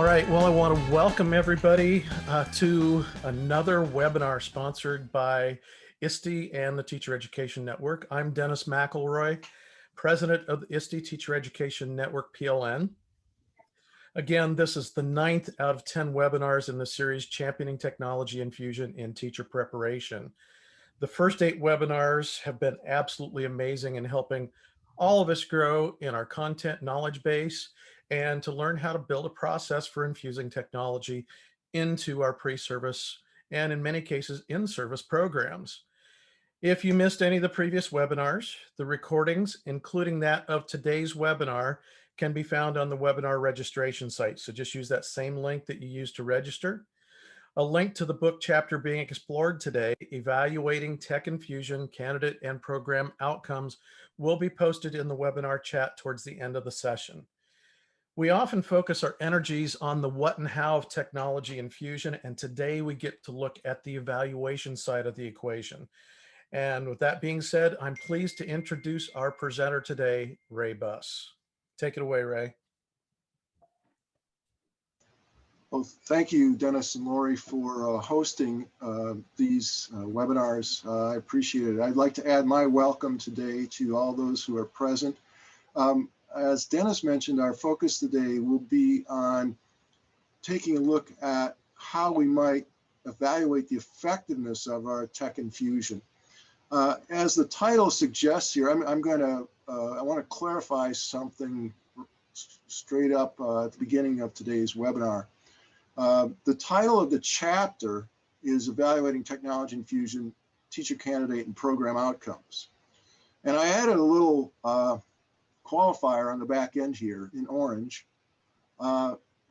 All right, well, I want to welcome everybody to another webinar sponsored by ISTE and the Teacher Education Network. I'm Dennis McElroy, president of the ISTE Teacher Education Network, PLN. Again, this is the 9th out of 10 webinars in the series Championing Technology Infusion in Teacher Preparation. The first 8 webinars have been absolutely amazing in helping all of us grow in our content knowledge base and to learn how to build a process for infusing technology into our pre-service and in many cases in-service programs. If you missed any of the previous webinars, the recordings, including that of today's webinar, can be found on the webinar registration site. So just use that same link that you used to register. A link to the book chapter being explored today, Evaluating Tech Infusion Candidate and Program Outcomes, will be posted in the webinar chat towards the end of the session. We often focus our energies on the what and how of technology infusion, and today we get to look at the evaluation side of the equation. And with that being said, I'm pleased to introduce our presenter today, Ray Buss. Take it away, Ray. Well, thank you, Dennis and Lori, for hosting these webinars. I appreciate it. I'd like to add my welcome today to all those who are present. As Dennis mentioned, our focus today will be on taking a look at how we might evaluate the effectiveness of our tech infusion. As the title suggests here, I want to clarify something straight up at the beginning of today's webinar. The title of the chapter is Evaluating Technology Infusion, Teacher Candidate and Program Outcomes. And I added a little qualifier on the back end here in orange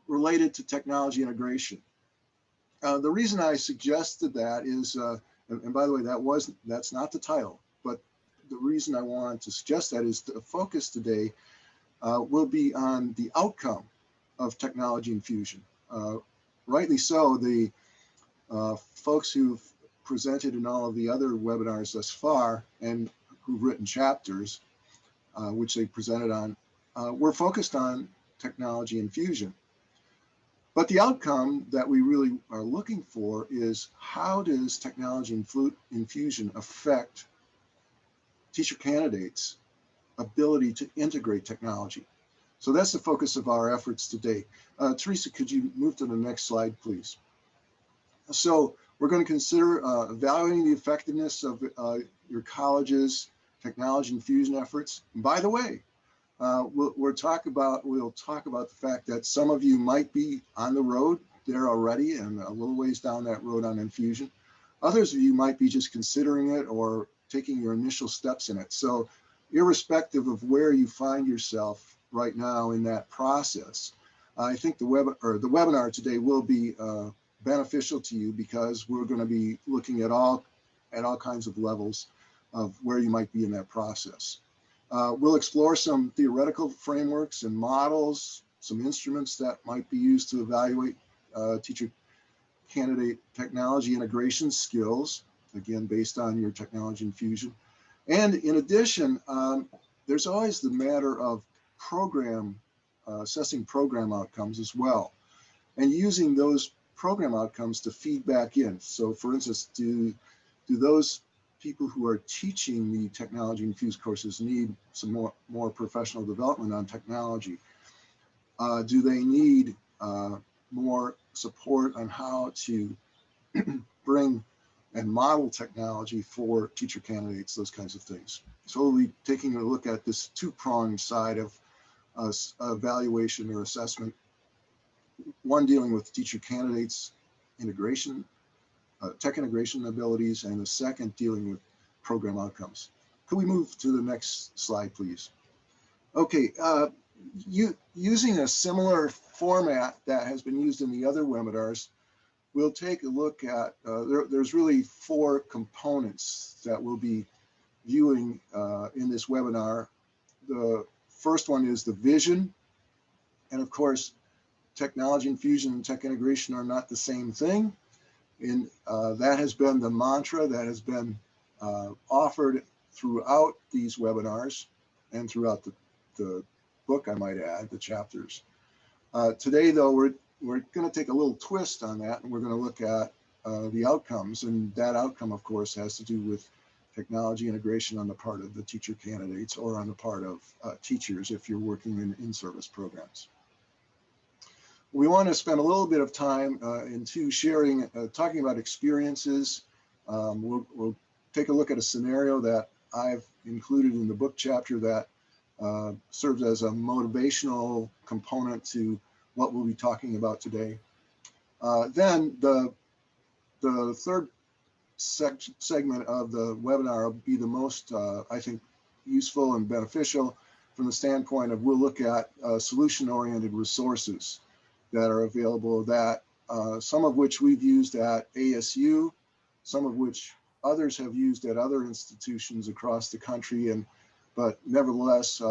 related to technology integration. The reason I suggested that is, and by the way, that's not the title, but the reason I wanted to suggest that is the focus today will be on the outcome of technology infusion. Rightly so, the folks who've presented in all of the other webinars thus far and who've written chapters, which they presented on, we're focused on technology infusion. But the outcome that we really are looking for is how does technology infusion affect teacher candidates' ability to integrate technology? So that's the focus of our efforts today. Teresa, could you move to the next slide, please? So we're going to consider evaluating the effectiveness of your college's technology infusion efforts. And by the way, we'll talk about the fact that some of you might be on the road there already and a little ways down that road on infusion. Others of you might be just considering it or taking your initial steps in it. So irrespective of where you find yourself right now in that process, I think the webinar today will be beneficial to you because we're going to be looking at all kinds of levels of where you might be in that process. We'll explore some theoretical frameworks and models, some instruments that might be used to evaluate teacher candidate technology integration skills, again, based on your technology infusion. And in addition, there's always the matter of assessing program outcomes as well, and using those program outcomes to feed back in. So for instance, do those people who are teaching the technology infused courses need some more professional development on technology? Do they need more support on how to bring and model technology for teacher candidates, those kinds of things? So we'll be taking a look at this two-pronged side of evaluation or assessment, one dealing with teacher candidates integration, tech integration abilities, and the second dealing with program outcomes. Could we move to the next slide, please? Okay, using a similar format that has been used in the other webinars, we'll take a look at, there's really 4 components that we'll be viewing in this webinar. The first one is the vision, and of course, technology infusion and tech integration are not the same thing. And that has been the mantra that has been offered throughout these webinars and throughout the book, I might add, the chapters. Today, though, we're we're going to take a little twist on that, and we're going to look at the outcomes. And that outcome, of course, has to do with technology integration on the part of the teacher candidates or on the part of teachers if you're working in in-service programs. We want to spend a little bit of time into sharing, talking about experiences. We'll take a look at a scenario that I've included in the book chapter that serves as a motivational component to what we'll be talking about today. Then the third segment of the webinar will be the most, I think, useful and beneficial from the standpoint of we'll look at solution-oriented resources that are available, that some of which we've used at ASU, some of which others have used at other institutions across the country, but nevertheless,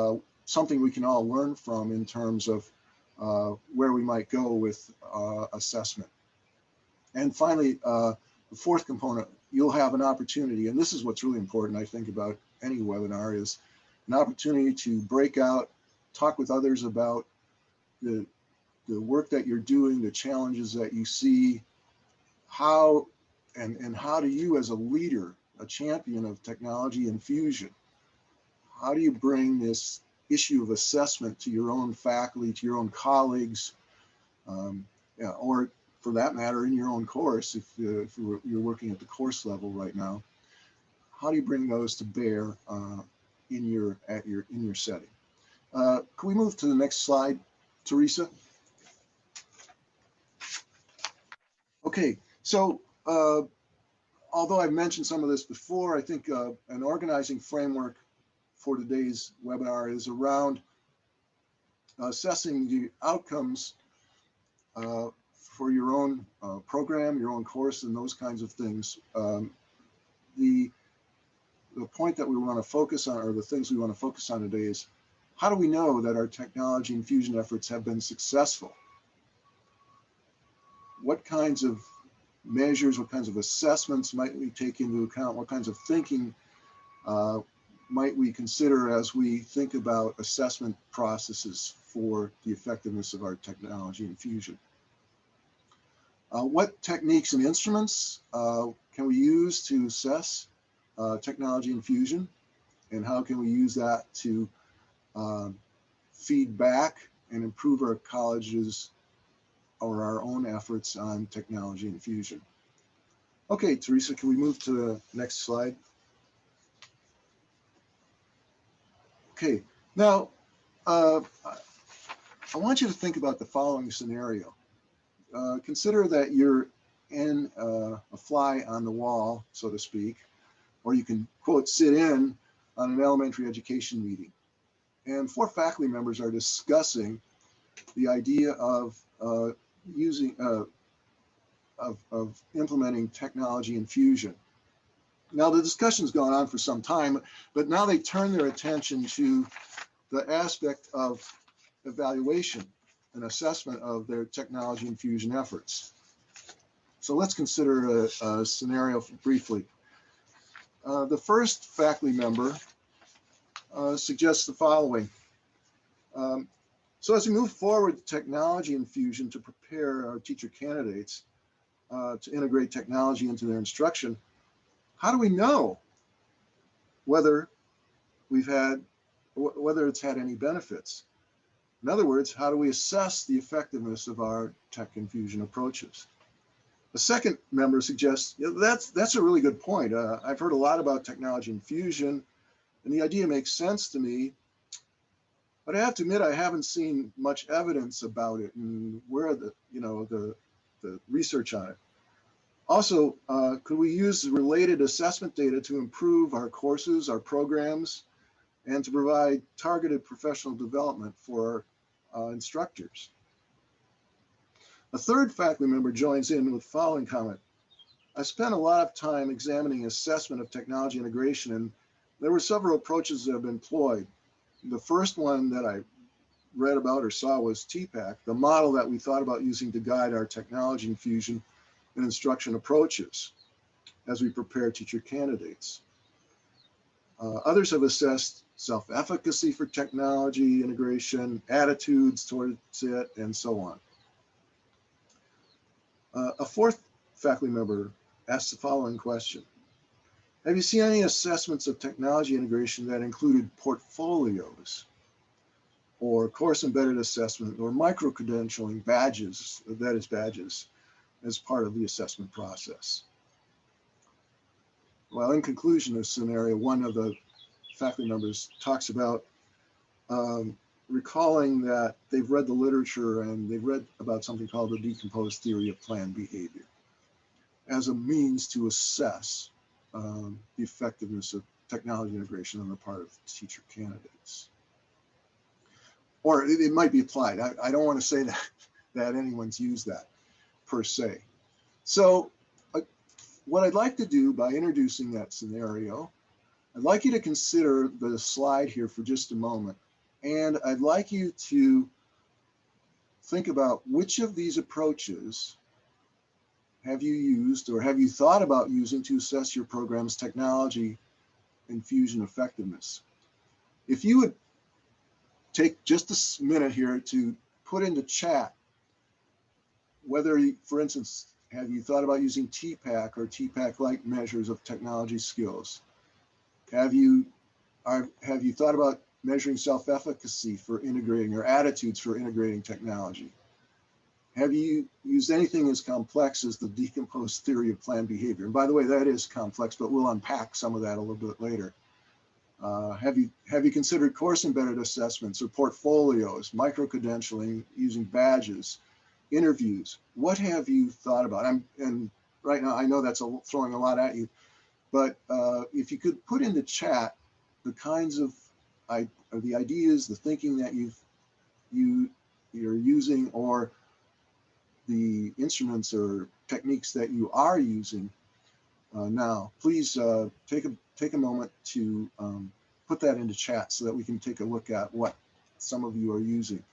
something we can all learn from in terms of where we might go with assessment. And finally, the fourth component, you'll have an opportunity, and this is what's really important, I think, about any webinar, is an opportunity to break out, talk with others about the work that you're doing, the challenges that you see, how do you as a leader, a champion of technology infusion, how do you bring this issue of assessment to your own faculty, to your own colleagues, or for that matter, in your own course, if you're working at the course level right now, how do you bring those to bear in your setting? Can we move to the next slide, Teresa? Okay, so although I've mentioned some of this before, I think an organizing framework for today's webinar is around assessing the outcomes for your own program, your own course, and those kinds of things. The point that we want to focus on, or the things we want to focus on today, is how do we know that our technology infusion efforts have been successful? What kinds of measures, what kinds of assessments might we take into account? What kinds of thinking might we consider as we think about assessment processes for the effectiveness of our technology infusion? What techniques and instruments can we use to assess technology infusion, and how can we use that to feed back and improve our colleges or our own efforts on technology infusion? Okay, Teresa, can we move to the next slide? Okay, now I want you to think about the following scenario. Consider that you're in a fly on the wall, so to speak, or you can, quote, sit in on an elementary education meeting. And 4 faculty members are discussing the idea of implementing technology infusion. Now, the discussion's gone on for some time, but now they turn their attention to the aspect of evaluation and assessment of their technology infusion efforts. So let's consider a scenario briefly. The first faculty member suggests the following. So as we move forward with technology infusion to prepare our teacher candidates to integrate technology into their instruction, how do we know whether it's had any benefits? In other words, how do we assess the effectiveness of our tech infusion approaches? The second member suggests, that's a really good point. I've heard a lot about technology infusion, and the idea makes sense to me, but I have to admit I haven't seen much evidence about it and where the research on it. Also, could we use related assessment data to improve our courses, our programs, and to provide targeted professional development for instructors? A third faculty member joins in with the following comment. I spent a lot of time examining assessment of technology integration, and there were several approaches that have been employed. The first one that I read about or saw was TPAC, the model that we thought about using to guide our technology infusion and instruction approaches as we prepare teacher candidates. Others have assessed self-efficacy for technology integration, attitudes towards it, and so on. A fourth faculty member asked the following question. Have you seen any assessments of technology integration that included portfolios or course embedded assessment or micro-credentialing badges, that is badges, as part of the assessment process? Well, in conclusion of scenario, one of the faculty members talks about recalling that they've read the literature and they've read about something called the decomposed theory of planned behavior as a means to assess the effectiveness of technology integration on the part of teacher candidates. Or it might be applied. I don't want to say that anyone's used that per se. So what I'd like to do by introducing that scenario, I'd like you to consider the slide here for just a moment. And I'd like you to think about which of these approaches have you used or have you thought about using to assess your program's technology infusion effectiveness. If you would take just a minute here to put into chat whether, for instance, have you thought about using TPAC or TPAC-like measures of technology skills? Have you thought about measuring self-efficacy for integrating or attitudes for integrating technology? Have you used anything as complex as the decomposed theory of planned behavior? And by the way, that is complex, but we'll unpack some of that a little bit later. Have you considered course embedded assessments or portfolios, micro-credentialing using badges, interviews? What have you thought about? And right now, I know that's throwing a lot at you, but if you could put in the chat the kinds of the ideas, the thinking that you're using, or the instruments or techniques that you are using now, please take a moment to put that into chat so that we can take a look at what some of you are using.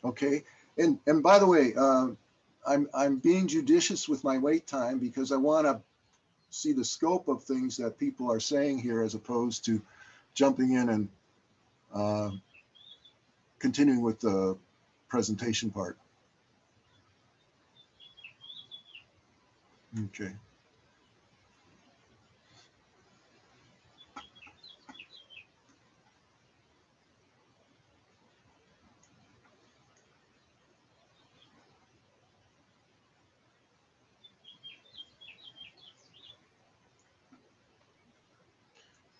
Okay, and by the way, I'm being judicious with my wait time because I want to see the scope of things that people are saying here as opposed to jumping in and continuing with the presentation part. Okay.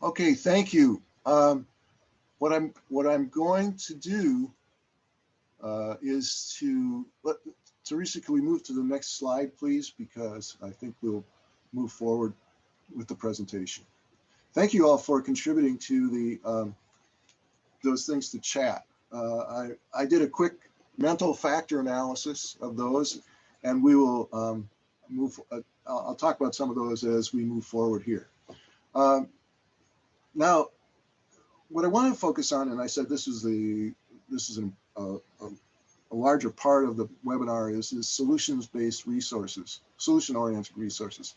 Okay, thank you. What I'm going to do is to Teresa, can we move to the next slide, please? Because I think we'll move forward with the presentation. Thank you all for contributing to the those things to chat. I did a quick mental factor analysis of those, and we will I'll talk about some of those as we move forward here. Now, what I want to focus on, and I said this is a larger part of the webinar, is solutions-based resources, solution-oriented resources.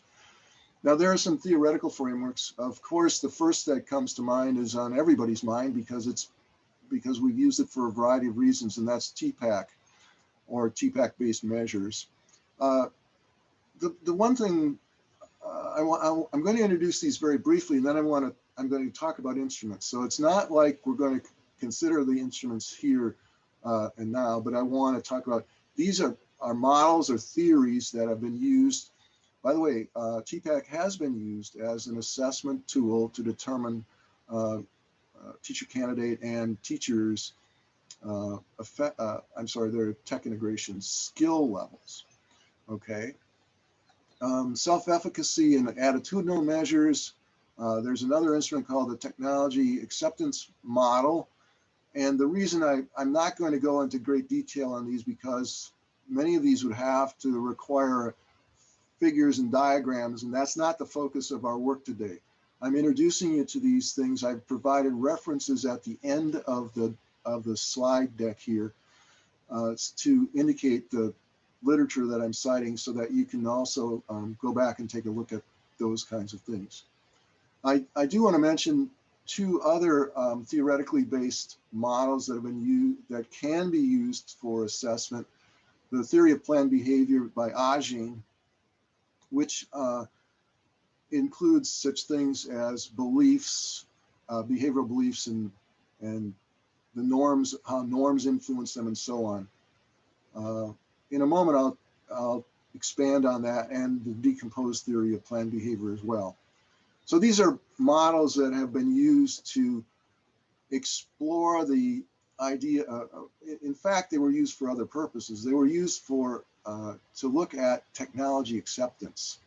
Now, there are some theoretical frameworks. Of course, the first that comes to mind is on everybody's mind because we've used it for a variety of reasons, and that's TPAC or TPAC-based measures. The one thing I'm going to introduce these very briefly, and then I'm going to talk about instruments. So it's not like we're going to consider the instruments here and now, but I want to talk about these are models or theories that have been used. By the way, TPAC has been used as an assessment tool to determine teacher candidate and teachers' their tech integration skill levels. Okay. Self-efficacy and attitudinal measures. There's another instrument called the Technology Acceptance Model, And the reason I'm not going to go into great detail on these, because many of these would have to require figures and diagrams, and that's not the focus of our work today. I'm introducing you to these things. I've provided references at the end of the slide deck here to indicate the literature that I'm citing, so that you can also go back and take a look at those kinds of things. I do want to mention two other theoretically based models that have been used, that can be used for assessment. The theory of planned behavior by Ajin, which includes such things as beliefs, behavioral beliefs, and the norms, how norms influence them, and so on. In a moment, I'll expand on that and the decomposed theory of planned behavior as well. So these are models that have been used to explore the idea. In fact, they were used for other purposes. They were used for to look at technology acceptance.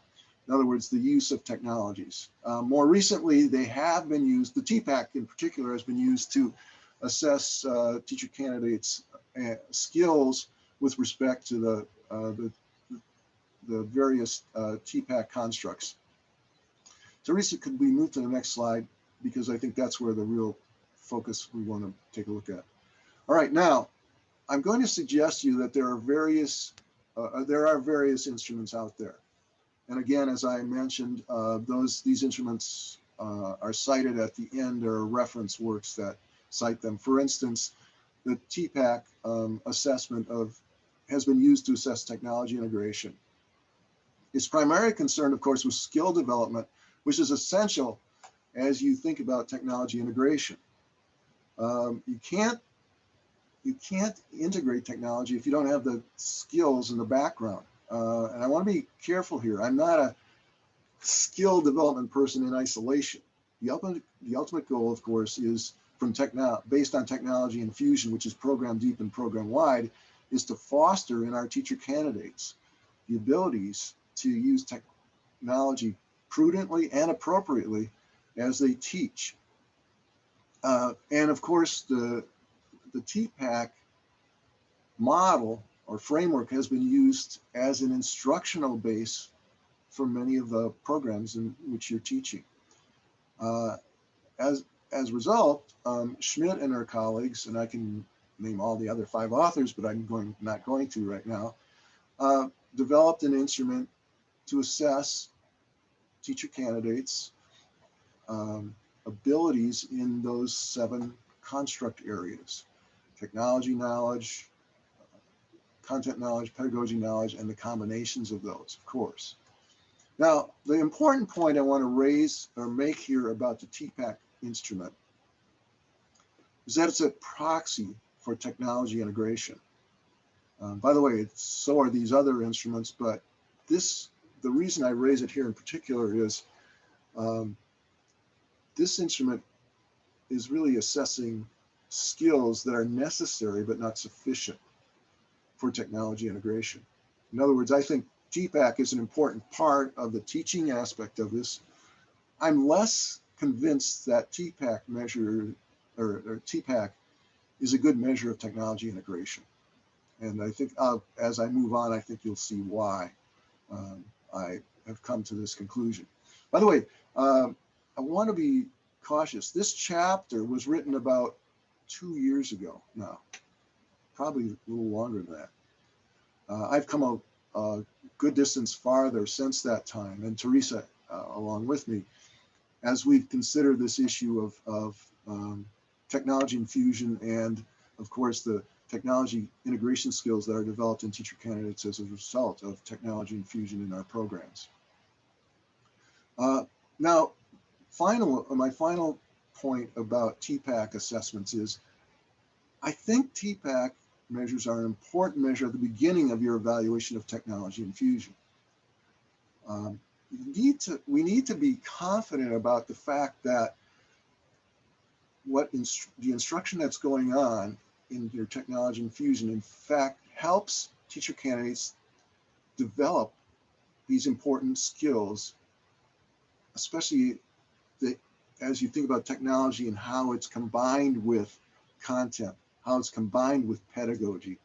In other words, the use of technologies. More recently, they have been used, the TPAC in particular has been used to assess teacher candidates' skills with respect to the various TPAC constructs. Teresa, could we move to the next slide? Because I think that's where the real focus we want to take a look at. All right, now I'm going to suggest to you that there are various instruments out there. And again, as I mentioned, these instruments are cited at the end. There are reference works that cite them. For instance, the TPAC assessment has been used to assess technology integration. Its primary concern, of course, was skill development, which is essential as you think about technology integration. You can't integrate technology if you don't have the skills in the background. And I want to be careful here. I'm not a skill development person in isolation. The ultimate goal, of course, is based on technology infusion, which is program deep and program wide, is to foster in our teacher candidates the abilities to use technology prudently and appropriately as they teach. And of course, the TPAC model or framework has been used as an instructional base for many of the programs in which you're teaching. As a result, Schmidt and her colleagues, and I can name all the other 5 authors, but I'm not going to right now, developed an instrument to assess teacher candidates' abilities in those 7 construct areas: technology knowledge, content knowledge, pedagogy knowledge, and the combinations of those, of course. Now, the important point I want to raise or make here about the TPAC instrument is that it's a proxy for technology integration. By the way, so are these other instruments, but the reason I raise it here in particular is this instrument is really assessing skills that are necessary but not sufficient for technology integration. In other words, I think TPAC is an important part of the teaching aspect of this. I'm less convinced that TPAC measure or TPAC is a good measure of technology integration. And I think as I move on, I think you'll see why I have come to this conclusion. By the way, I want to be cautious. This chapter was written about 2 years ago now, probably a little longer than that. I've come a good distance farther since that time, and Teresa along with me, as we've considered this issue of technology infusion and, of course, the technology integration skills that are developed in teacher candidates as a result of technology infusion in our programs. Now, my final point about TPAC assessments is, I think TPAC measures are an important measure at the beginning of your evaluation of technology infusion. We need to be confident about the fact that the instruction that's going on in your technology infusion, in fact, helps teacher candidates develop these important skills, especially as you think about technology and how it's combined with content, how it's combined with pedagogy,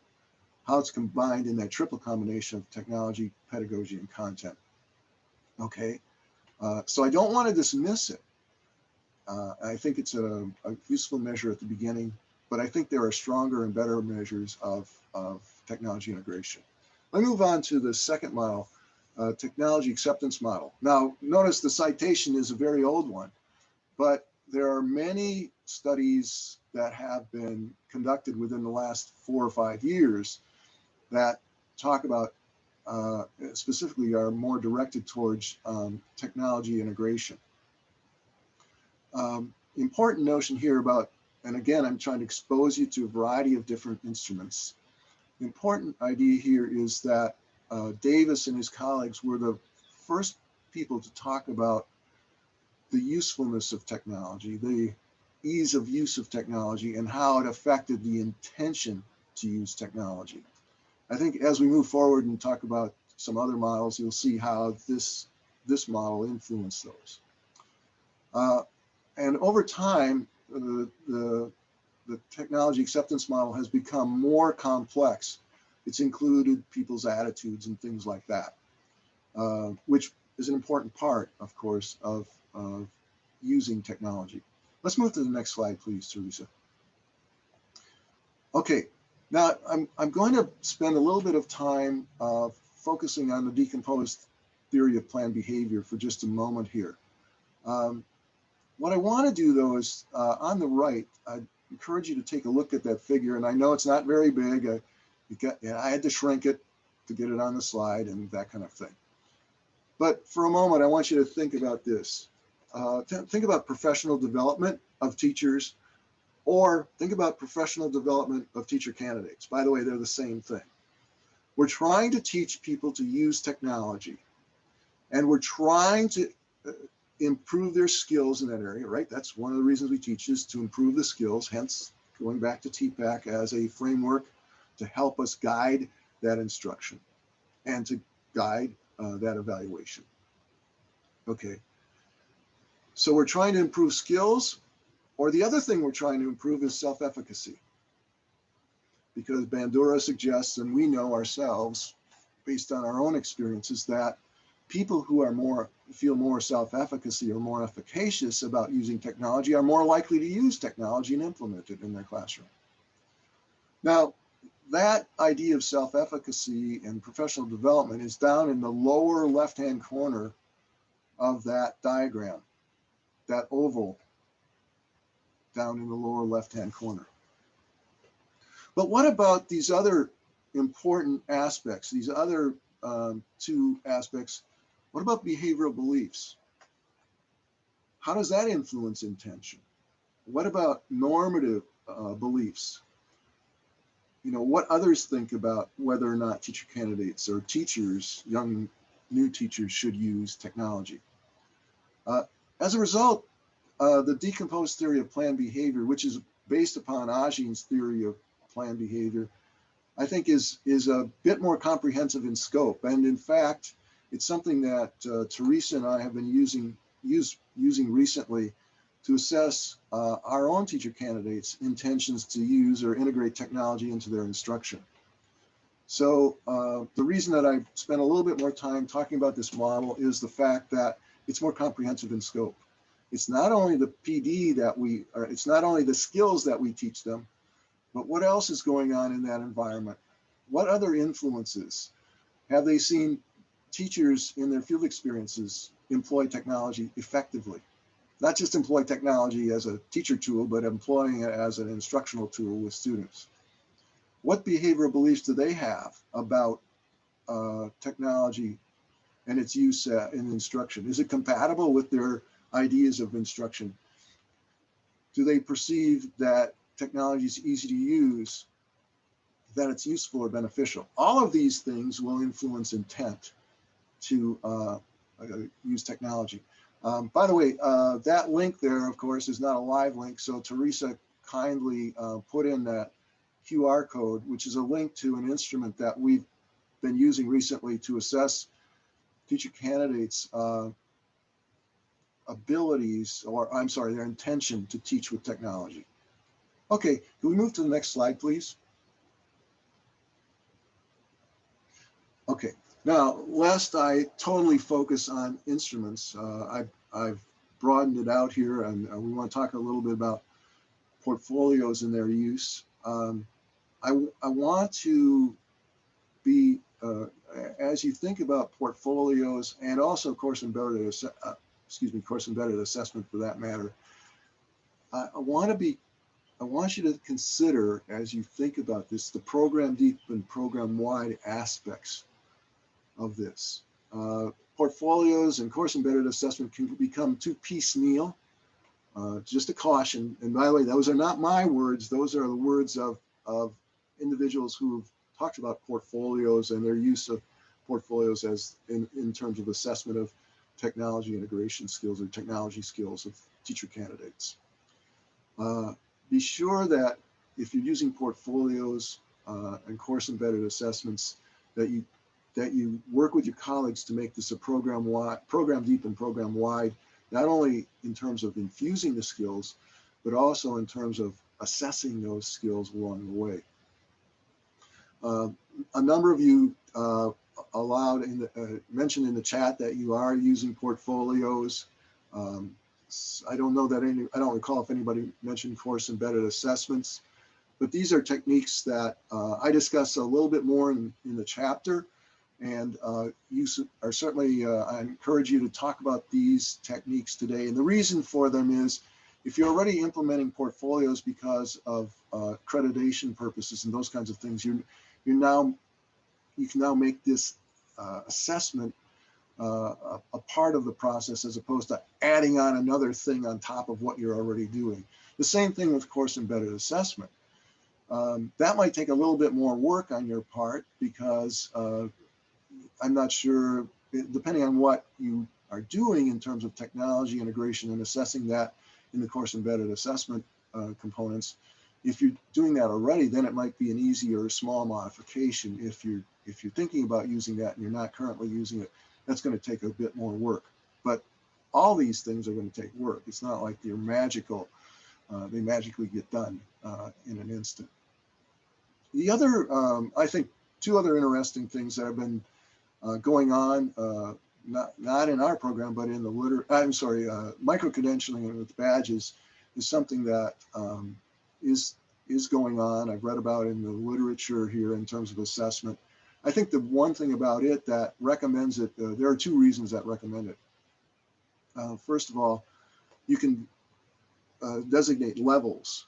how it's combined in that triple combination of technology, pedagogy, and content. Okay, so I don't want to dismiss it. I think it's a useful measure at the beginning, but I think there are stronger and better measures of technology integration. Let me move on to the second model, technology acceptance model. Now, notice the citation is a very old one, but there are many studies that have been conducted within the last 4 or 5 years that talk about, specifically are more directed towards technology integration. Important notion here about, and again, I'm trying to expose you to a variety of different instruments. The important idea here is that Davis and his colleagues were the first people to talk about the usefulness of technology, the ease of use of technology, and how it affected the intention to use technology. I think as we move forward and talk about some other models, you'll see how this model influenced those. And over time, the technology acceptance model has become more complex. It's included people's attitudes and things like that, which is an important part, of course, of using technology. Let's move to the next slide, please, Teresa. Okay, now I'm going to spend a little bit of time focusing on the decomposed theory of planned behavior for just a moment here. What I want to do, though, is on the right, I encourage you to take a look at that figure. And I know it's not very big. I had to shrink it to get it on the slide and that kind of thing. But for a moment, I want you to think about this. Think about professional development of teachers, or think about professional development of teacher candidates. By the way, they're the same thing. We're trying to teach people to use technology, and we're trying to improve their skills in that area, right? That's one of the reasons we teach, is to improve the skills, hence going back to TPAC as a framework to help us guide that instruction and to guide that evaluation. Okay, so we're trying to improve skills, or the other thing we're trying to improve is self-efficacy. Because Bandura suggests, and we know ourselves, based on our own experiences, that people who are feel more self-efficacy or more efficacious about using technology are more likely to use technology and implement it in their classroom. Now, that idea of self-efficacy and professional development is down in the lower left-hand corner of that diagram, that oval down in the lower left-hand corner. But what about these other important aspects, these other two aspects? What about behavioral beliefs? How does that influence intention? What about normative beliefs? You know, what others think about whether or not teacher candidates or teachers, young new teachers, should use technology? As a result, the decomposed theory of planned behavior, which is based upon Ajin's theory of planned behavior, I think is a bit more comprehensive in scope. And in fact, it's something that Teresa and I have been using recently to assess our own teacher candidates' intentions to use or integrate technology into their instruction. So the reason that I spent a little bit more time talking about this model is the fact that it's more comprehensive in scope. It's not only the PD it's not only the skills that we teach them, but what else is going on in that environment? What other influences? Have they seen teachers in their field experiences employ technology effectively? Not just employ technology as a teacher tool, but employing it as an instructional tool with students. What behavioral beliefs do they have about technology and its use in instruction? Is it compatible with their ideas of instruction? Do they perceive that technology is easy to use, that it's useful or beneficial? All of these things will influence intent to use technology. By the way, that link there, of course, is not a live link. So Teresa kindly put in that QR code, which is a link to an instrument that we've been using recently to assess teacher candidates' abilities, or I'm sorry, their intention to teach with technology. Okay, can we move to the next slide, please? Okay, now lest I totally focus on instruments, I've broadened it out here, and we want to talk a little bit about portfolios and their use. I want to be, as you think about portfolios and also course embedded assessment for that matter, I want you to consider, as you think about this, the program deep and program wide aspects of this. Portfolios and course embedded assessment can become too piecemeal. Just a caution, and by the way, those are not my words, those are the words of individuals who've talked about portfolios and their use of portfolios as in terms of assessment of technology integration skills or technology skills of teacher candidates. Be sure that if you're using portfolios and course embedded assessments, that you work with your colleagues to make this a program deep and program wide, not only in terms of infusing the skills, but also in terms of assessing those skills along the way. A number of you mentioned in the chat that you are using portfolios. I don't recall if anybody mentioned course embedded assessments, but these are techniques that I discuss a little bit more in the chapter, and you are certainly, I encourage you to talk about these techniques today. And the reason for them is, if you're already implementing portfolios because of accreditation purposes and those kinds of things, you can now make this assessment a part of the process, as opposed to adding on another thing on top of what you're already doing. The same thing with course embedded assessment. That might take a little bit more work on your part, because I'm not sure, depending on what you are doing in terms of technology integration and assessing that in the course embedded assessment components. If you're doing that already, then it might be an easy or a small modification. If you're thinking about using that and you're not currently using it, that's going to take a bit more work. But all these things are going to take work. It's not like they're magical. They magically get done in an instant. The other, I think, two other interesting things that have been going on, not in our program, but in the micro-credentialing with badges is something that is going on. I've read about in the literature here in terms of assessment. I think the one thing about it that recommends it, there are two reasons that recommend it. First of all, you can designate levels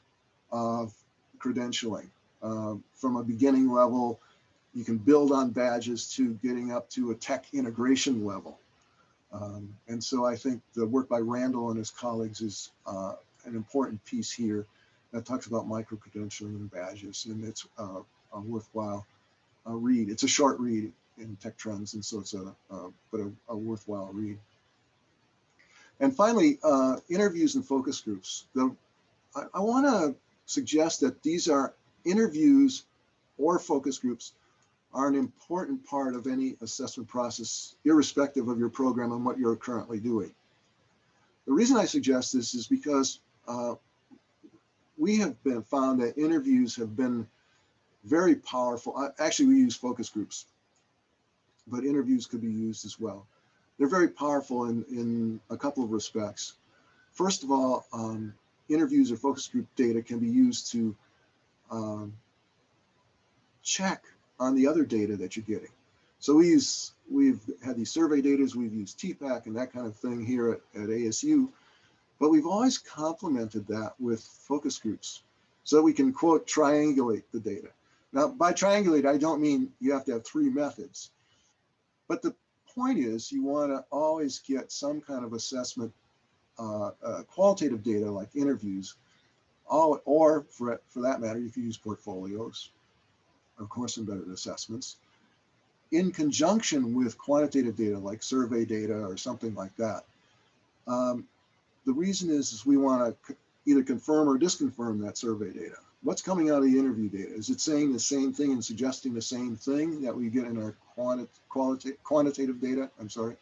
of credentialing. From a beginning level, you can build on badges to getting up to a tech integration level. And so I think the work by Randall and his colleagues is an important piece here that talks about micro-credentialing and badges, and it's a worthwhile read. It's a short read in Tech Trends, and so it's a worthwhile read. And finally, interviews and focus groups. I want to suggest that these are interviews or focus groups are an important part of any assessment process, irrespective of your program and what you're currently doing. The reason I suggest this is because we have found that interviews have been very powerful. Actually, we use focus groups, but interviews could be used as well. They're very powerful in a couple of respects. First of all, interviews or focus group data can be used to check on the other data that you're getting. So we've had these survey data, we've used TPAC and that kind of thing here at ASU, but we've always complemented that with focus groups so that we can, quote, triangulate the data. Now, by triangulate, I don't mean you have to have 3 methods, but the point is you want to always get some kind of assessment, qualitative data like interviews, or for that matter, you can use portfolios, of course, embedded assessments, in conjunction with quantitative data like survey data or something like that. The reason is we want to either confirm or disconfirm that survey data. What's coming out of the interview data? Is it saying the same thing and suggesting the same thing that we get in our quantitative data? I'm sorry.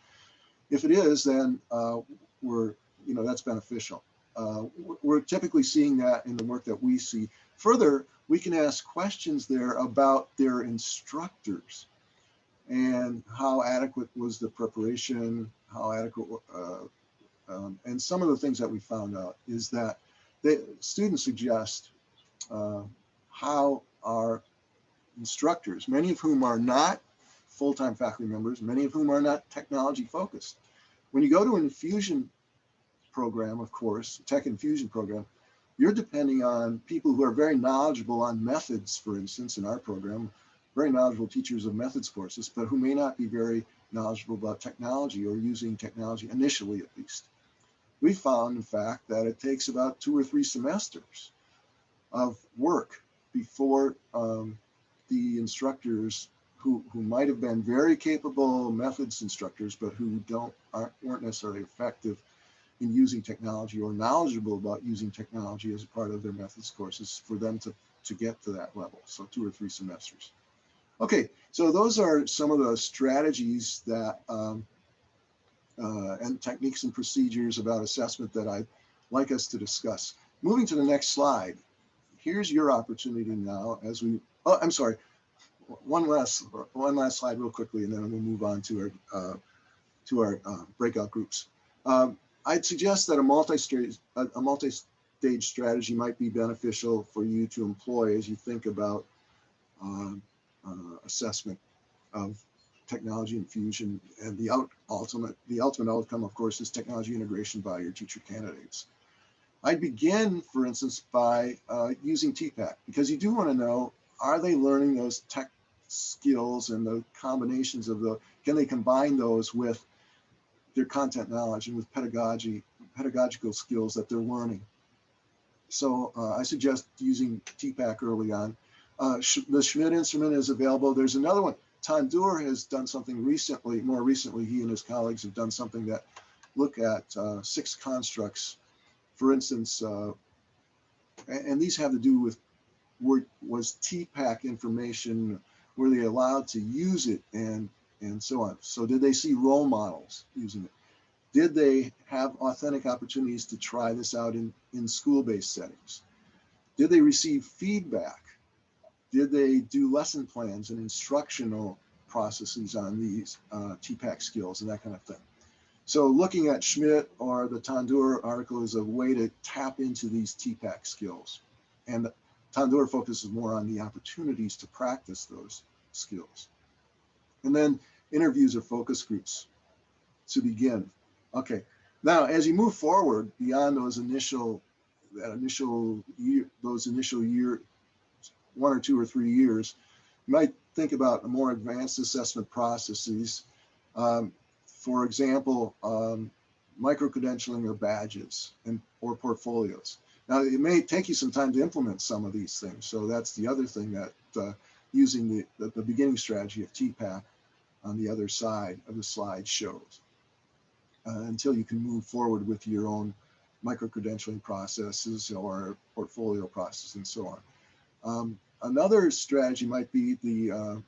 If it is, then that's beneficial. we're typically seeing that in the work that we see. Further, we can ask questions there about their instructors and how adequate was the preparation, how adequate, and some of the things that we found out is that the students suggest how our instructors, many of whom are not full-time faculty members, many of whom are not technology focused. When you go to an infusion program, of course, Tech Infusion program, you're depending on people who are very knowledgeable on methods, for instance, in our program, very knowledgeable teachers of methods courses, but who may not be very knowledgeable about technology or using technology initially, at least. We found, in fact, that it takes about 2 or 3 semesters of work before the instructors who might have been very capable methods instructors, but who weren't necessarily effective in using technology or knowledgeable about using technology as a part of their methods courses, for them to get to that level. So 2 or 3 semesters. Okay, so those are some of the strategies that and techniques and procedures about assessment that I'd like us to discuss. Moving to the next slide. Here's your opportunity now as we, oh, I'm sorry, one last slide real quickly, and then we'll move on to our breakout groups. I'd suggest that a multi-stage strategy might be beneficial for you to employ as you think about assessment of technology infusion, and the ultimate outcome, of course, is technology integration by your teacher candidates. I'd begin, for instance, by using TPAC, because you do want to know, are they learning those tech skills and the combinations of can they combine those with their content knowledge and with pedagogical skills that they're learning. So I suggest using TPAC early on. The Schmidt instrument is available. There's another one. Tandoor has done something recently, more recently, he and his colleagues have done something that look at 6 constructs. For instance, and these have to do with, was TPAC information, were they allowed to use it, and so on. So did they see role models using it? Did they have authentic opportunities to try this out in school-based settings? Did they receive feedback? Did they do lesson plans and instructional processes on these TPAC skills and that kind of thing? So looking at Schmidt or the Tandoor article is a way to tap into these TPAC skills. And Tandoor focuses more on the opportunities to practice those skills. And then interviews or focus groups to begin. Okay, now as you move forward beyond those initial year, 1 or 2 or 3 years, you might think about more advanced assessment processes. For example, micro-credentialing or badges or portfolios. Now, it may take you some time to implement some of these things. So that's the other thing that using the beginning strategy of TPAC on the other side of the slide shows. Until you can move forward with your own micro-credentialing processes or portfolio process and so on. Another strategy might be the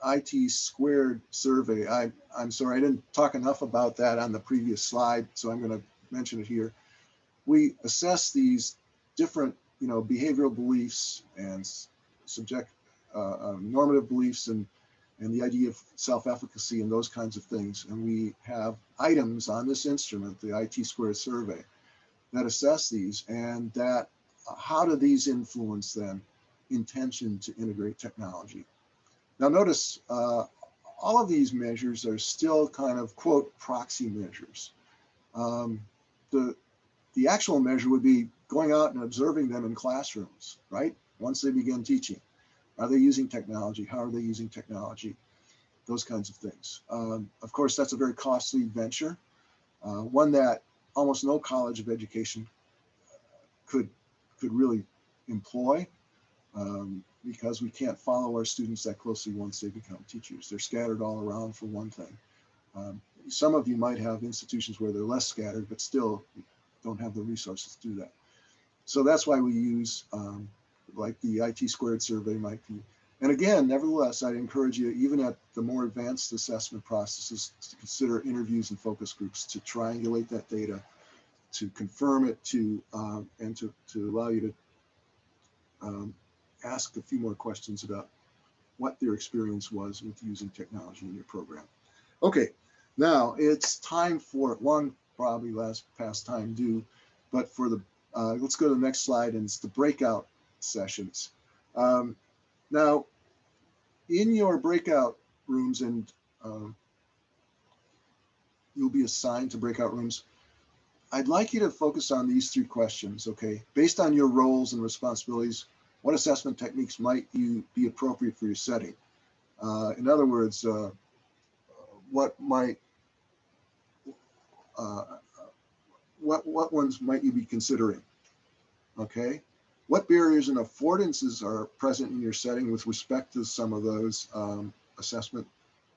IT squared survey. I'm sorry, I didn't talk enough about that on the previous slide, so I'm going to mention it here. We assess these different, behavioral beliefs and normative beliefs and the idea of self-efficacy and those kinds of things. And we have items on this instrument, the IT squared survey, that assess these, and that how do these influence then intention to integrate technology. Now notice all of these measures are still kind of, quote, proxy measures. The actual measure would be going out and observing them in classrooms, right? Once they begin teaching. Are they using technology? How are they using technology? Those kinds of things. Of course, that's a very costly venture, one that almost no college of education could really employ, because we can't follow our students that closely once they become teachers. They're scattered all around, for one thing. Some of you might have institutions where they're less scattered, but still don't have the resources to do that. So that's why we use like the IT squared survey might be. And again, nevertheless, I'd encourage you, even at the more advanced assessment processes, to consider interviews and focus groups to triangulate that data, to confirm it, and to allow you to ask a few more questions about what their experience was with using technology in your program. Okay, now it's time for one probably last past time due, but for the let's go to the next slide, and it's the breakout sessions. Now, in your breakout rooms, and you'll be assigned to breakout rooms, I'd like you to focus on these three questions, okay? Based on your roles and responsibilities, what assessment techniques might you be appropriate for your setting? In other words, what ones might you be considering? Okay, what barriers and affordances are present in your setting with respect to some of those assessment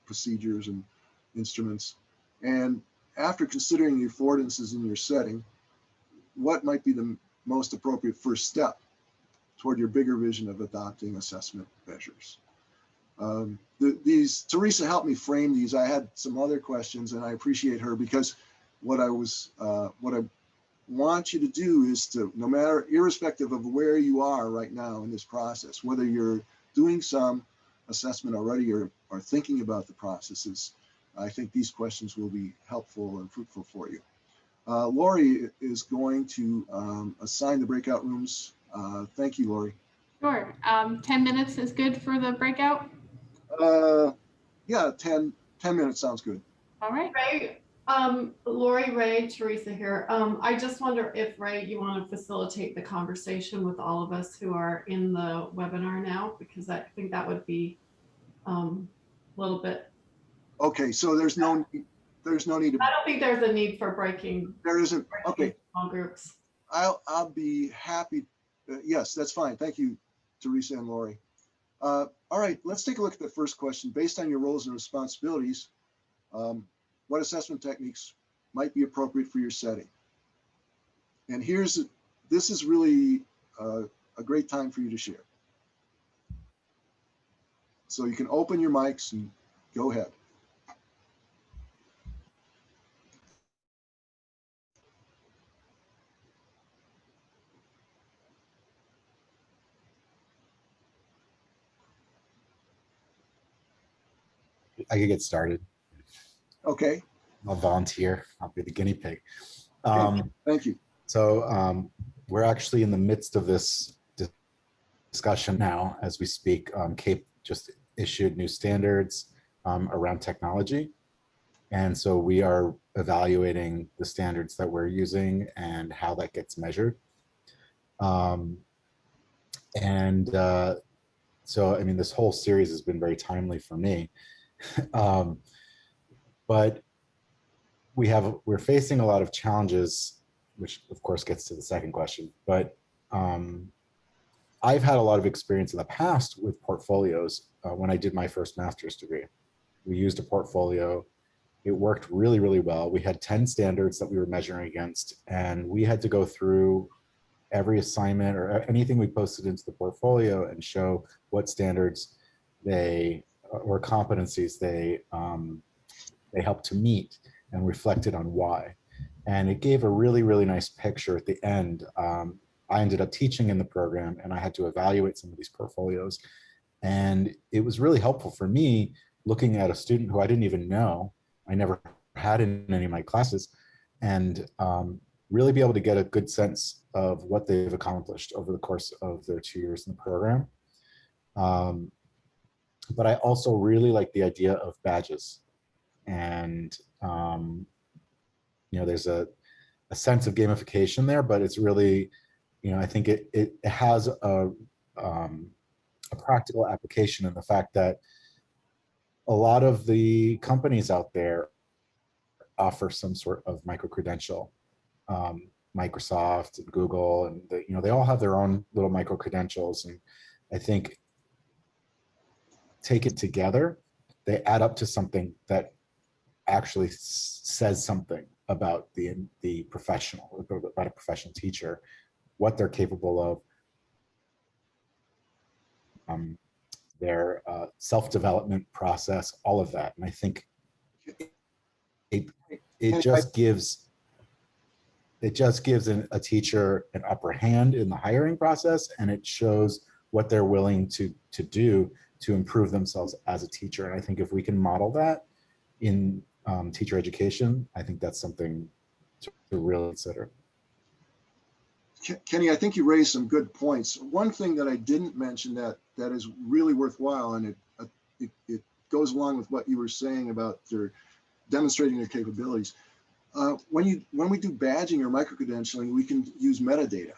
procedures and instruments? And after considering the affordances in your setting, what might be the most appropriate first step toward your bigger vision of adopting assessment measures? Teresa helped me frame these. I had some other questions, and I appreciate her, because what I want you to do is to, no matter, irrespective of where you are right now in this process, whether you're doing some assessment already or thinking about the processes, I think these questions will be helpful and fruitful for you. Lori is going to assign the breakout rooms. Thank you, Lori. Sure. 10 minutes is good for the breakout? Yeah, 10 minutes sounds good. All right. Ray, Lori, Ray, Teresa here. I just wonder if, Ray, you want to facilitate the conversation with all of us who are in the webinar now, because I think that would be a little bit. Okay, so there's no need to. I don't think there's a need for breaking. There isn't. Okay. Small groups. I'll be happy. Yes, that's fine. Thank you, Teresa and Lori. All right, let's take a look at the first question. Based on your roles and responsibilities, what assessment techniques might be appropriate for your setting? And this is really a great time for you to share. So you can open your mics and go ahead. I could get started. Okay. I'll volunteer. I'll be the guinea pig. Thank you. So we're actually in the midst of this discussion now as we speak. CAPE just issued new standards around technology. And so we are evaluating the standards that we're using and how that gets measured. So, I mean, this whole series has been very timely for me. But we're facing a lot of challenges, which of course gets to the second question. But I've had a lot of experience in the past with portfolios. When I did my first master's degree, we used a portfolio. It worked really, really well. We had 10 standards that we were measuring against, and we had to go through every assignment or anything we posted into the portfolio and show what standards or competencies they helped to meet, and reflected on why. And it gave a really, really nice picture at the end. I ended up teaching in the program, and I had to evaluate some of these portfolios. And it was really helpful for me looking at a student who I didn't even know, I never had in any of my classes, and really be able to get a good sense of what they've accomplished over the course of their 2 years in the program. But I also really like the idea of badges. And there's a sense of gamification there, but it's really, I think it has a practical application in the fact that a lot of the companies out there offer some sort of micro-credential. Microsoft and Google, and they all have their own little micro-credentials. And I think taken together, they add up to something that actually says something about the professional, about a professional teacher, what they're capable of, their self-development process, all of that. And I think it just gives. It just gives a teacher an upper hand in the hiring process, and it shows what they're willing to do to improve themselves as a teacher. And I think if we can model that in teacher education, I think that's something to really consider. Kenny, I think you raised some good points. One thing that I didn't mention that is really worthwhile, and it goes along with what you were saying about their demonstrating their capabilities. When we do badging or micro-credentialing, we can use metadata.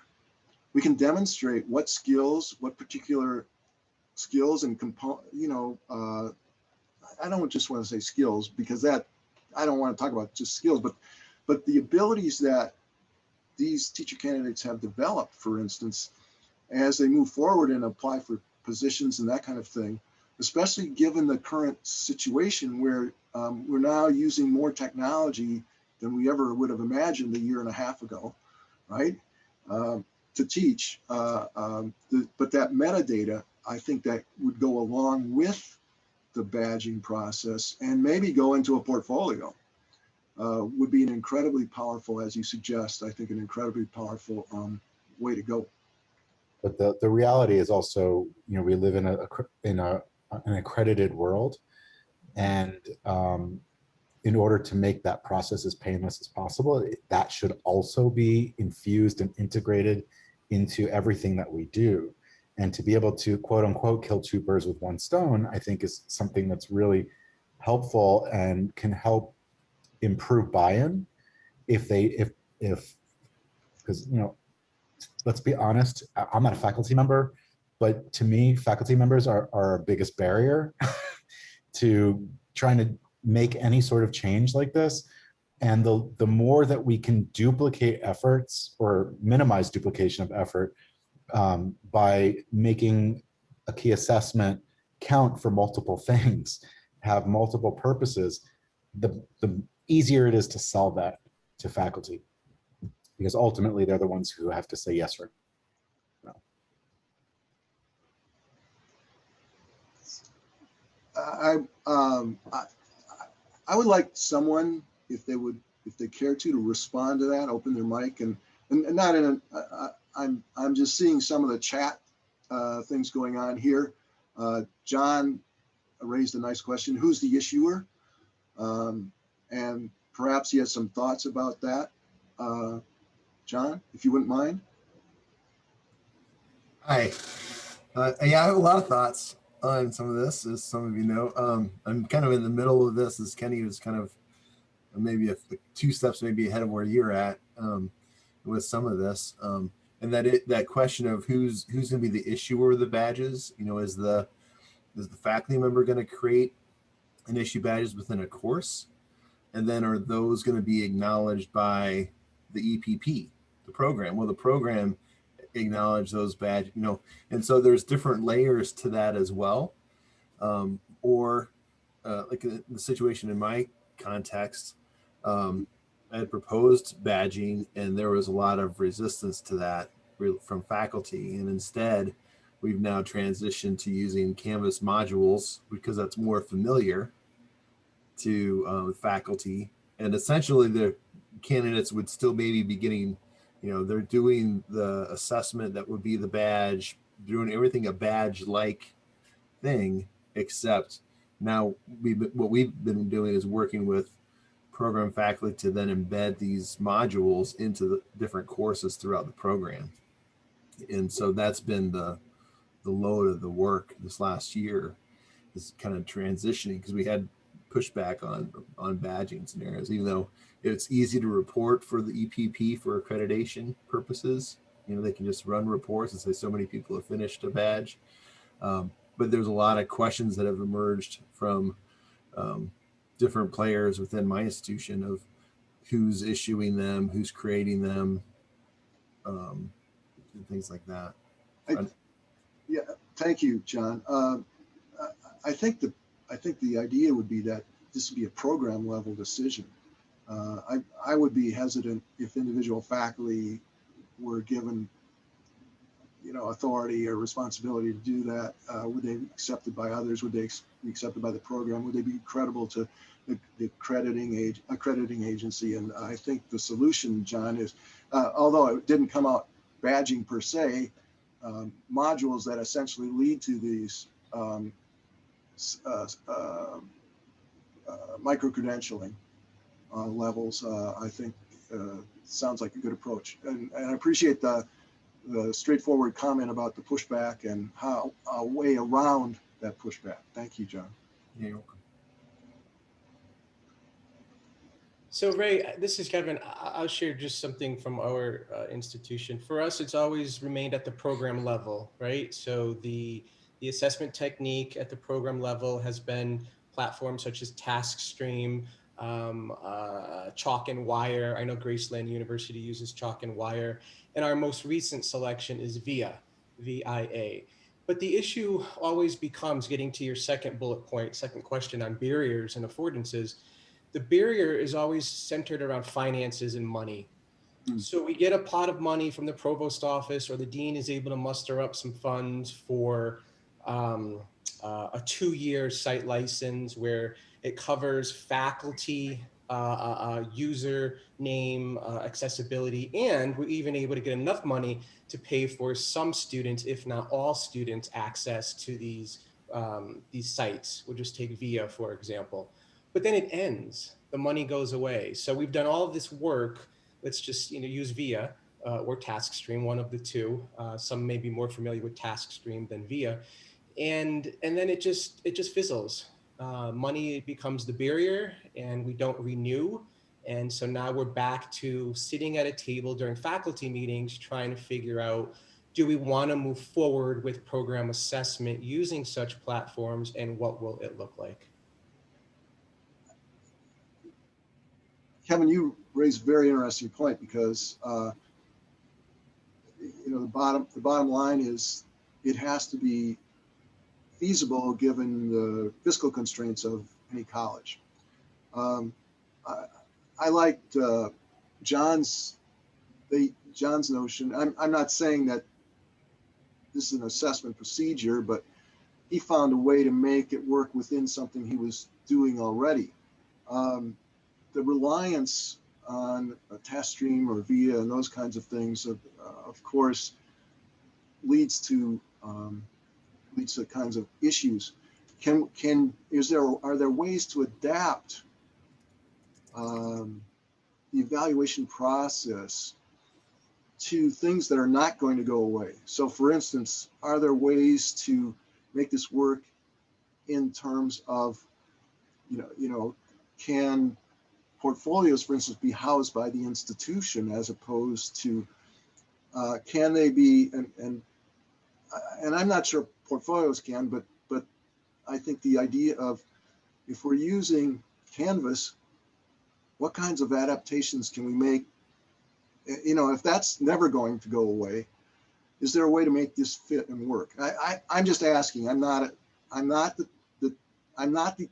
We can demonstrate what skills, what particular skills and I don't just want to say skills, because that I don't want to talk about just skills, but the abilities that these teacher candidates have developed, for instance, as they move forward and apply for positions and that kind of thing, especially given the current situation where we're now using more technology than we ever would have imagined a year and a half ago, right? To teach, but that metadata, I think that would go along with the badging process and maybe go into a portfolio. Would be an incredibly powerful, as you suggest, I think an incredibly powerful way to go. But the reality is also, we live in an accredited world, and in order to make that process as painless as possible, that should also be infused and integrated into everything that we do. And to be able to, quote unquote, kill two birds with one stone, I think is something that's really helpful and can help improve buy-in because, let's be honest, I'm not a faculty member, but to me, faculty members are our biggest barrier to trying to make any sort of change like this. And the more that we can duplicate efforts or minimize duplication of effort by making a key assessment count for multiple things, have multiple purposes, the easier it is to sell that to faculty, because ultimately they're the ones who have to say yes or no. I would like someone, if they care to respond to that, open their mic and not in I'm just seeing some of the chat things going on here. John raised a nice question. Who's the issuer? And perhaps he has some thoughts about that. John, if you wouldn't mind. Hi. Yeah, I have a lot of thoughts on some of this, as some of you know. I'm kind of in the middle of this, as Kenny was kind of maybe two steps maybe ahead of where you're at with some of this. And that question of who's going to be the issuer of the badges, is the faculty member going to create and issue badges within a course? And then are those going to be acknowledged by the EPP, the program? Will the program acknowledge those badges? And so there's different layers to that as well. Like the situation in my context, I had proposed badging, and there was a lot of resistance to that from faculty. And instead, we've now transitioned to using Canvas modules because that's more familiar to faculty. And essentially, the candidates would still maybe be getting, they're doing the assessment that would be the badge, doing everything a badge-like thing, except now what we've been doing is working with program faculty to then embed these modules into the different courses throughout the program. And so that's been the load of the work this last year, is kind of transitioning, because we had pushback on badging scenarios, even though it's easy to report for the EPP for accreditation purposes. They can just run reports and say so many people have finished a badge. But there's a lot of questions that have emerged from different players within my institution of who's issuing them, who's creating them, and things like that. Yeah, thank you, John. I think the idea would be that this would be a program level decision. I would be hesitant if individual faculty were given, authority or responsibility to do that. Would they be accepted by others? Would they be accepted by the program? Would they be credible to the accrediting agency. And I think the solution, John, is, although it didn't come out badging per se, modules that essentially lead to these micro-credentialing levels, I think sounds like a good approach. And I appreciate the straightforward comment about the pushback and how a way around that pushback. Thank you, John. Yeah, you're welcome. So Ray, this is Kevin. I'll share just something from our institution. For us, it's always remained at the program level, right? So the assessment technique at the program level has been platforms such as TaskStream, Chalk and Wire. I know Graceland University uses Chalk and Wire. And our most recent selection is VIA, V-I-A. But the issue always becomes, getting to your second bullet point, second question on barriers and affordances, the barrier is always centered around finances and money. So we get a pot of money from the provost office, or the dean is able to muster up some funds for a 2-year site license where it covers faculty, user name, accessibility, and we're even able to get enough money to pay for some students, if not all students, access to these sites. We'll just take VIA, for example. But then it ends, the money goes away. So we've done all of this work. Let's just use VIA or TaskStream, one of the two. Some may be more familiar with TaskStream than VIA. And then it just fizzles. Money becomes the barrier and we don't renew. And so now we're back to sitting at a table during faculty meetings trying to figure out, do we want to move forward with program assessment using such platforms, and what will it look like? Kevin, you raised a very interesting point, because the bottom line is it has to be feasible given the fiscal constraints of any college. I liked John's notion. I'm not saying that this is an assessment procedure, but he found a way to make it work within something he was doing already. The reliance on a TaskStream or VIA and those kinds of things, of course, leads to kinds of issues. Are there ways to adapt the evaluation process to things that are not going to go away? So, for instance, are there ways to make this work in terms of, can portfolios, for instance, be housed by the institution as opposed to, can they be, and I'm not sure portfolios can, but I think the idea of, if we're using Canvas, what kinds of adaptations can we make? If that's never going to go away, is there a way to make this fit and work? I'm just asking. I'm not the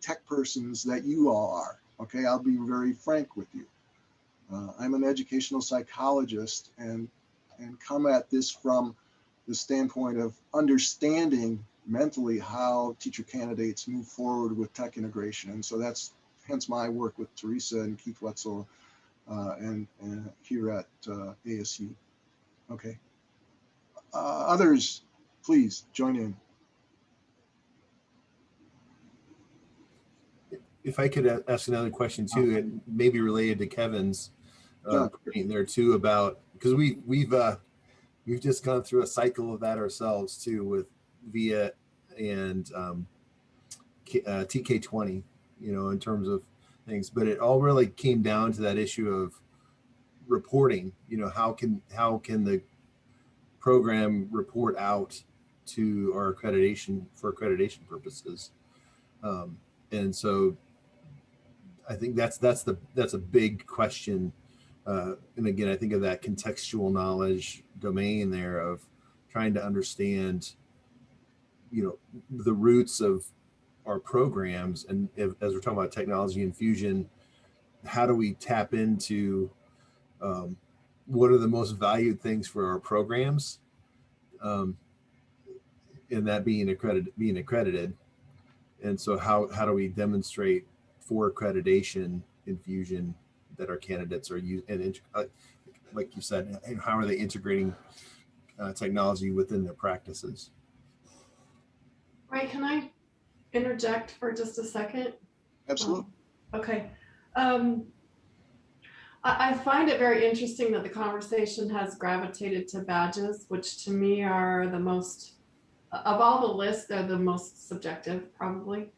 tech persons that you all are. Okay, I'll be very frank with you. I'm an educational psychologist and come at this from the standpoint of understanding mentally how teacher candidates move forward with tech integration. And so that's hence my work with Teresa and Keith Wetzel and here at ASU. Okay. Others, please join in. If I could ask another question too, and maybe related to Kevin's in there too, about, because we've just gone through a cycle of that ourselves too, with VIA and TK20, in terms of things, but it all really came down to that issue of reporting. How can the program report out to our accreditation for accreditation purposes? And so I think that's a big question. And again, I think of that contextual knowledge domain there of trying to understand, the roots of our programs. And as we're talking about technology infusion, how do we tap into what are the most valued things for our programs, and that being accredited. And so how do we demonstrate for accreditation infusion that our candidates are using, and like you said, how are they integrating technology within their practices? Right, can I interject for just a second? Absolutely. Okay. I find it very interesting that the conversation has gravitated to badges, which to me are the most, of all the lists, they're the most subjective probably,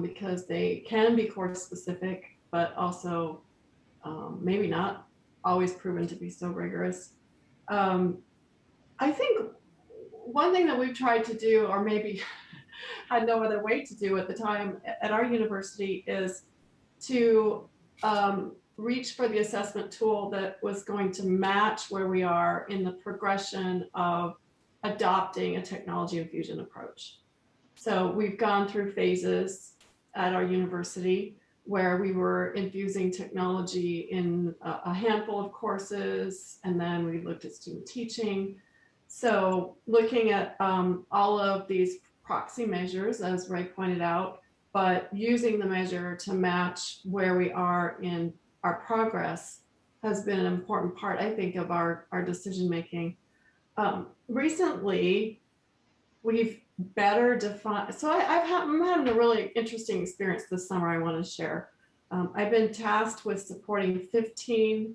because they can be course specific, but also maybe not always proven to be so rigorous. I think one thing that we've tried to do, or maybe had no other way to do at the time at our university, is to reach for the assessment tool that was going to match where we are in the progression of adopting a technology infusion approach. So we've gone through phases at our university where we were infusing technology in a handful of courses, and then we looked at student teaching. So looking at all of these proxy measures, as Ray pointed out, but using the measure to match where we are in our progress has been an important part, I think, of our decision making. Recently, we've better defined, so I'm having a really interesting experience this summer I want to share. I've been tasked with supporting 15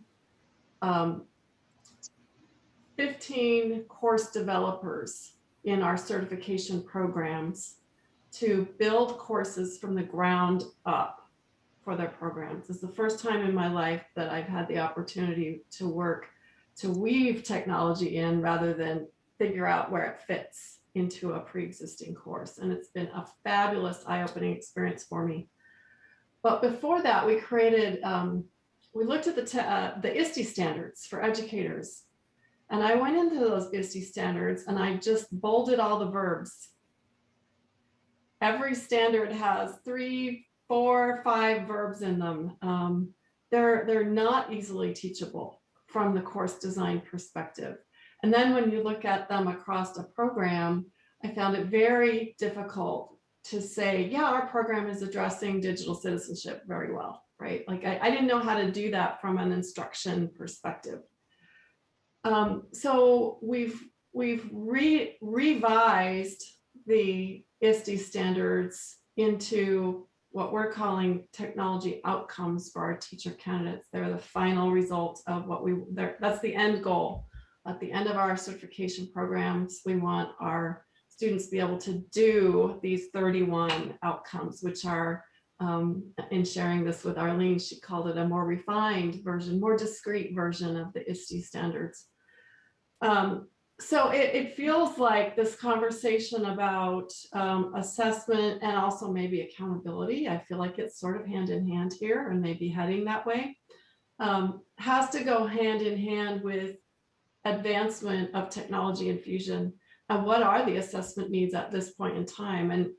course developers in our certification programs to build courses from the ground up for their programs. It's the first time in my life that I've had the opportunity to work to weave technology in rather than figure out where it fits into a pre-existing course. And it's been a fabulous eye-opening experience for me. But before that, we created, we looked at the ISTE standards for educators. And I went into those ISTE standards and I just bolded all the verbs. Every standard has 3, 4, 5 verbs in them. They're not easily teachable from the course design perspective. And then when you look at them across a program, I found it very difficult to say, yeah, our program is addressing digital citizenship very well, right? Like I didn't know how to do that from an instruction perspective. So we've revised the ISTE standards into what we're calling technology outcomes for our teacher candidates. They're the final result of what that's the end goal. At the end of our certification programs, we want our students to be able to do these 31 outcomes, which are, in sharing this with Arlene, she called it a more refined version, more discrete version of the ISTE standards. So it feels like this conversation about assessment and also maybe accountability, I feel like it's sort of hand in hand here and maybe heading that way, has to go hand in hand with advancement of technology infusion. And what are the assessment needs at this point in time? And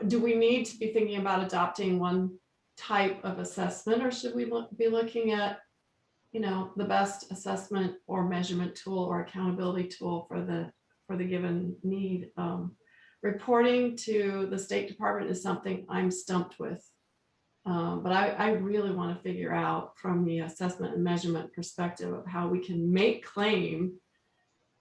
do we need to be thinking about adopting one type of assessment, or should we be looking at, you know, the best assessment or measurement tool or accountability tool for the given need? Reporting to the State Department is something I'm stumped with. But I really want to figure out from the assessment and measurement perspective of how we can make claim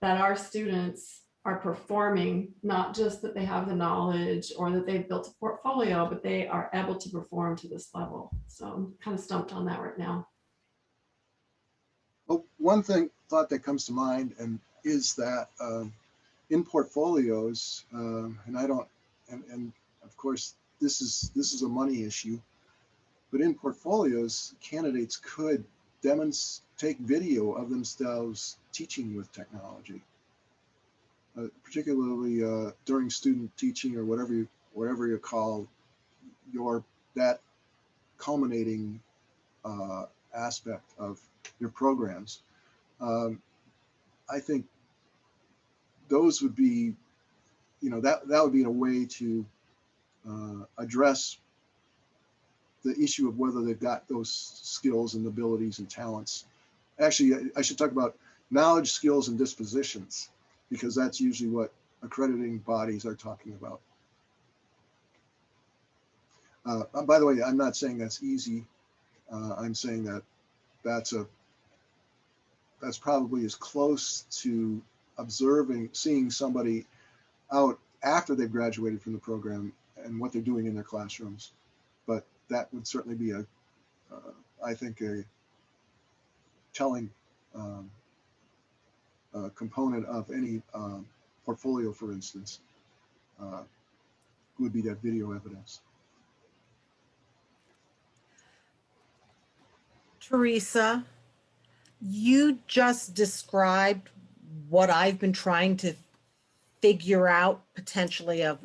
that our students are performing, not just that they have the knowledge or that they've built a portfolio, but they are able to perform to this level. So I'm kind of stumped on that right now. Well, one thought that comes to mind and is that in portfolios, and of course this is a money issue, but in portfolios, candidates could take video of themselves teaching with technology, particularly during student teaching or whatever you call that culminating aspect of your programs. I think those would be, that would be a way to address the issue of whether they've got those skills and abilities and talents. Actually, I should talk about knowledge, skills, and dispositions, because that's usually what accrediting bodies are talking about. By the way, I'm not saying that's easy. I'm saying that that's probably as close to seeing somebody out after they've graduated from the program and what they're doing in their classrooms. But that would certainly be I think, a telling component of any portfolio, for instance, would be that video evidence. Teresa, you just described what I've been trying to figure out potentially of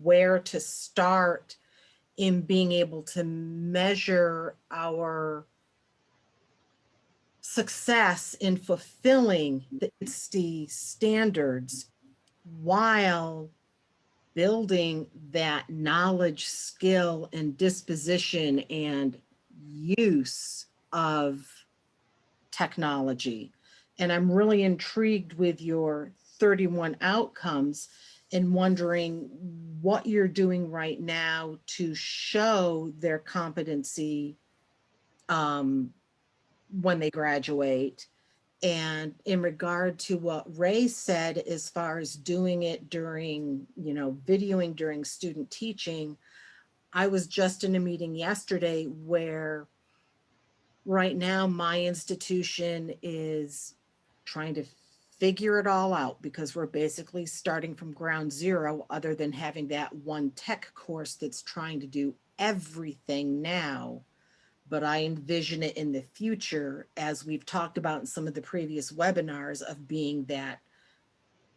where to start in being able to measure our success in fulfilling the ISTE standards while building that knowledge, skill, and disposition and use of technology. And I'm really intrigued with your 31 outcomes and wondering what you're doing right now to show their competency when they graduate. And in regard to what Ray said, as far as doing it during, videoing during student teaching, I was just in a meeting yesterday where right now my institution is trying to figure it all out because we're basically starting from ground zero, other than having that one tech course that's trying to do everything now. But I envision it in the future, as we've talked about in some of the previous webinars, of being that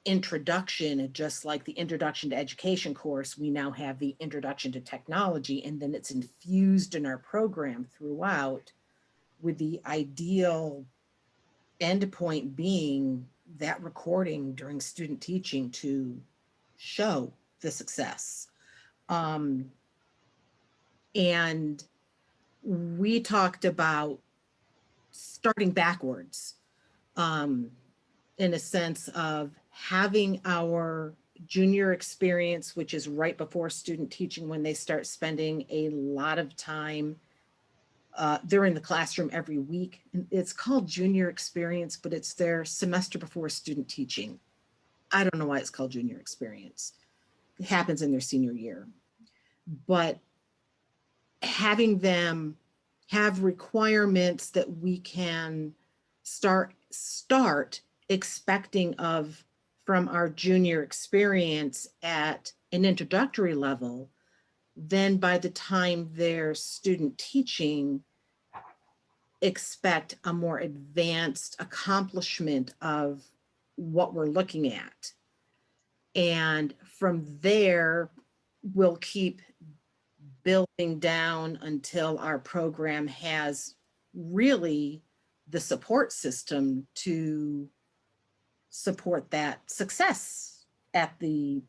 introduction, just like the introduction to education course, we now have the introduction to technology, and then it's infused in our program throughout, with the ideal endpoint being that recording during student teaching to show the success. And we talked about starting backwards, in a sense of having our junior experience, which is right before student teaching, when they start spending a lot of time. They're in the classroom every week. And it's called junior experience, but it's their semester before student teaching. I don't know why it's called junior experience. It happens in their senior year. But having them have requirements that we can start expecting of from our junior experience at an introductory level, then by the time they're student teaching, expect a more advanced accomplishment of what we're looking at. And from there, we'll keep building down until our program has really the support system to support that success at the,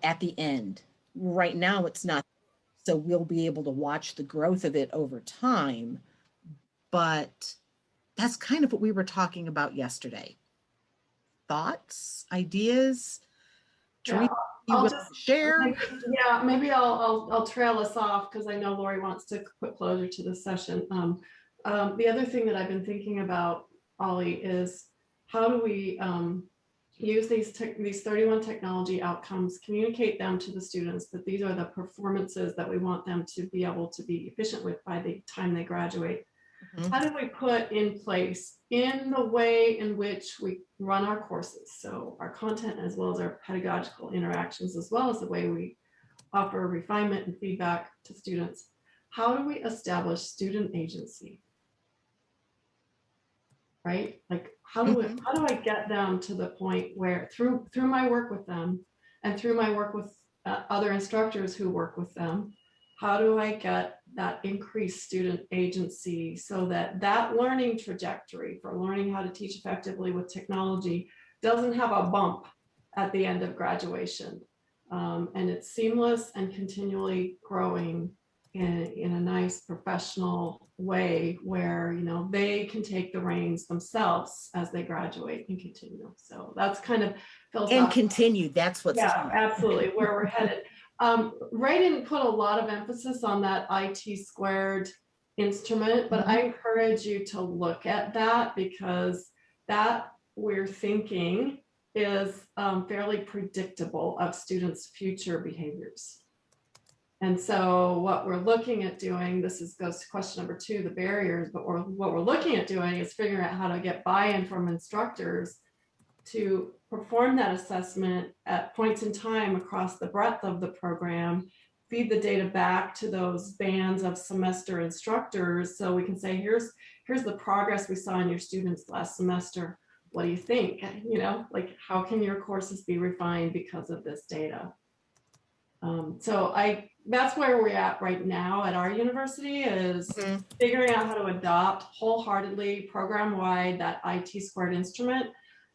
at the end. Right now, it's not. So we'll be able to watch the growth of it over time. But that's kind of what we were talking about yesterday. Thoughts, ideas? Teresa, I'll will just share? maybe I'll trail us off because I know Lori wants to put closure to this session. The other thing that I've been thinking about, Ollie, is how do we use these 31 technology outcomes, communicate them to the students that these are the performances that we want them to be able to be efficient with by the time they graduate. Mm-hmm. How do we put in place in the way in which we run our courses, so our content as well as our pedagogical interactions, as well as the way we offer refinement and feedback to students, how do we establish student agency? Right? Like how do I get them to the point where through my work with them and through my work with other instructors who work with them, how do I get that increased student agency so that that learning trajectory for learning how to teach effectively with technology doesn't have a bump at the end of graduation, and it's seamless and continually growing in a nice professional way where they can take the reins themselves as they graduate and continue. So that's kind of philosophical. And continue. That's what's absolutely where we're headed. Ray didn't put a lot of emphasis on that IT squared instrument, but I encourage you to look at that, because that, we're thinking, is fairly predictable of students' future behaviors. And so what we're looking at doing, goes to question number 2, the barriers, but what we're looking at doing is figuring out how to get buy-in from instructors to perform that assessment at points in time across the breadth of the program, feed the data back to those bands of semester instructors so we can say, here's the progress we saw in your students last semester. What do you think? You know, like, how can your courses be refined because of this data? So that's where we're at right now at our university, is figuring out how to adopt wholeheartedly program-wide that IT squared instrument,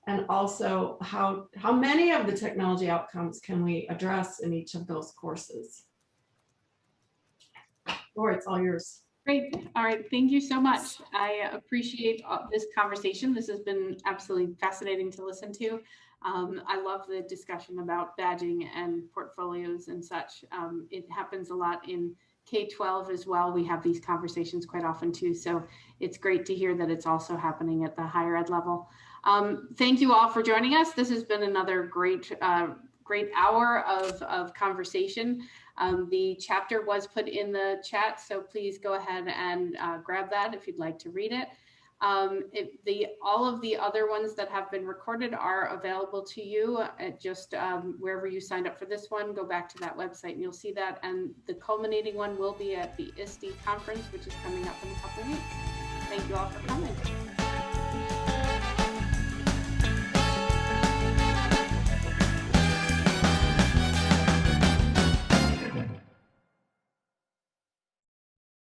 and also how many of the technology outcomes can we address in each of those courses. Laura, it's all yours. Great. All right. Thank you so much. I appreciate this conversation. This has been absolutely fascinating to listen to. I love the discussion about badging and portfolios and such. It happens a lot in K-12 as well. We have these conversations quite often too. So it's great to hear that it's also happening at the higher ed level. Thank you all for joining us. This has been another great hour of conversation. The chapter was put in the chat, so please go ahead and grab that if you'd like to read it. All of the other ones that have been recorded are available to you at just wherever you signed up for this one. Go back to that website and you'll see that. And the culminating one will be at the ISTE conference, which is coming up in a couple of weeks. Thank you all for coming.